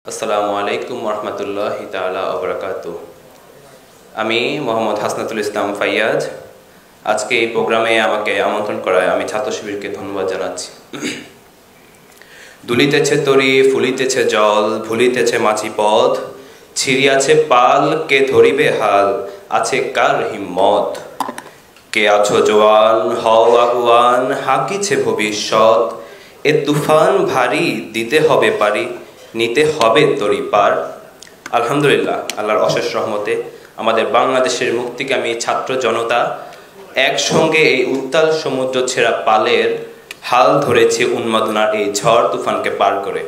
আসসালামু আলাইকুম ওরহমতুল্লাহি তাআলা ওয়া বারাকাতুহু। আমি মোহাম্মদ হাসনাতুল ইসলাম ফাইয়াজ। আজকে এই প্রোগ্রামে আমাকে আমন্ত্রণ করায় আমি ছাত্র শিবিরকে ধন্যবাদ জানাচ্ছি। দুলিতেছে তরি, ফুলিতেছে জল, ভুলিতেছে মাঝি পথ, ছিড়িয়াছে পাল, কে ধরিবে হাল, আছে কার হিম্মত। কে আছো জোয়ান, হও আগুয়ান, হাকিছে ভবিষ্যৎ, এ তুফান ভারী, দিতে হবে পারি, নিতে হবে তরি পার। আলহামদুলিল্লাহ, আল্লাহর অশেষ রহমতে আমাদের বাংলাদেশের মুক্তিকামী ছাত্র জনতা একসঙ্গে এই উত্তাল সমুদ্র ছেঁড়া পালের হাল ধরেছে উন্মাদনার এই ঝড় তুফানকে পার করে।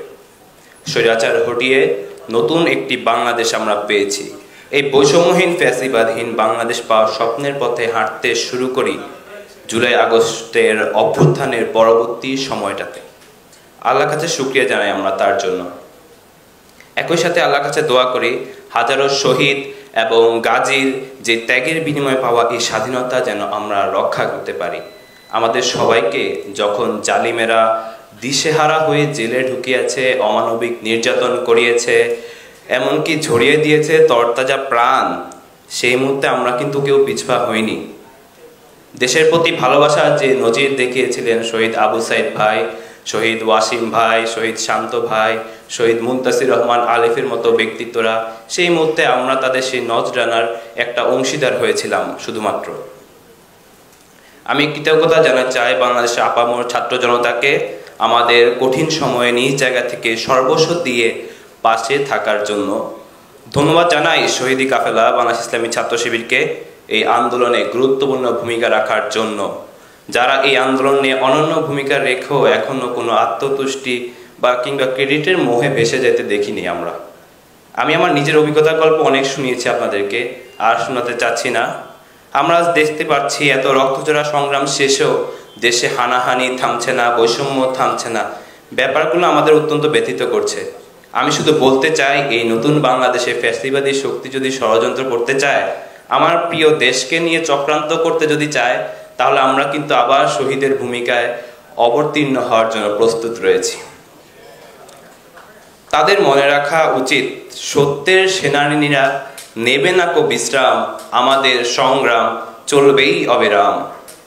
স্বৈরাচার হটিয়ে নতুন একটি বাংলাদেশ আমরা পেয়েছি। এই বৈষম্যহীন ফ্যাসিবাদহীন বাংলাদেশ পাওয়ার স্বপ্নের পথে হাঁটতে শুরু করি জুলাই আগস্টের অভ্যুত্থানের পরবর্তী সময়টাতে। আল্লাহর কাছে শুকরিয়া জানাই আমরা তার জন্য। একই সাথে আল্লাহর কাছে দোয়া করি হাজারো শহীদ এবং গাজীর যে ত্যাগের বিনিময়ে পাওয়া এই স্বাধীনতা যেন আমরা রক্ষা করতে পারি। আমাদের সবাইকে যখন জালিমেরা দিশেহারা হয়ে জেলে ঢুকিয়েছে, অমানবিক নির্যাতন করিয়েছে, এমনকি ঝরিয়ে দিয়েছে তরতাজা প্রাণ, সেই মুহূর্তে আমরা কিন্তু কেউ পিছপা হইনি। দেশের প্রতি ভালোবাসা যে নজির দেখিয়েছিলেন শহীদ আবু সাইদ ভাই, শহীদ ওয়াসিম ভাই, শহীদ শান্ত ভাই, শহীদ মুনতাসির রহমান আলিফের মতো ব্যক্তিত্বরা, সেই মুহূর্তে আমরা তাদের সেই নজরানার একটা অংশীদার হয়েছিলাম শুধুমাত্র। আমি কৃতজ্ঞতা জানাতে চাই বাংলাদেশের আপামর ছাত্র জনতাকে আমাদের কঠিন সময়ে নিজ জায়গা থেকে সর্বস্ব দিয়ে পাশে থাকার জন্য। ধন্যবাদ জানাই শহীদি কাফেলা বাংলাদেশ ইসলামী ছাত্র শিবিরকে এই আন্দোলনে গুরুত্বপূর্ণ ভূমিকা রাখার জন্য, যারা এই আন্দোলনে অনন্য ভূমিকা রেখেও এখনো কোনো আত্মতুষ্টি বা কিংবা ক্রেডিটের মোহে ভেসে যেতে দেখিনি আমরা। আমি আমার নিজের অভিজ্ঞতার গল্প অনেক শুনিয়েছি আপনাদেরকে, আর শোনাতে চাচ্ছি না। আমরা আজ দেখতে পাচ্ছি এত রক্তজোড়া সংগ্রাম শেষেও দেশে হানাহানি থামছে না, বৈষম্য থামছে না। ব্যাপারগুলো আমাদের অত্যন্ত ব্যথিত করছে। আমি শুধু বলতে চাই, এই নতুন বাংলাদেশে ফ্যাসিবাদী শক্তি যদি ষড়যন্ত্র করতে চায়, আমার প্রিয় দেশকে নিয়ে চক্রান্ত করতে যদি চায়, তাহলে আমরা কিন্তু আবার শহীদের ভূমিকায় অবতীর্ণ হওয়ার জন্য প্রস্তুত রয়েছি। তাদের মনে রাখা উচিত, সত্যের সেনানীরা নেবে না কো বিশ্রাম, আমাদের সংগ্রাম চলবেই অবিরাম।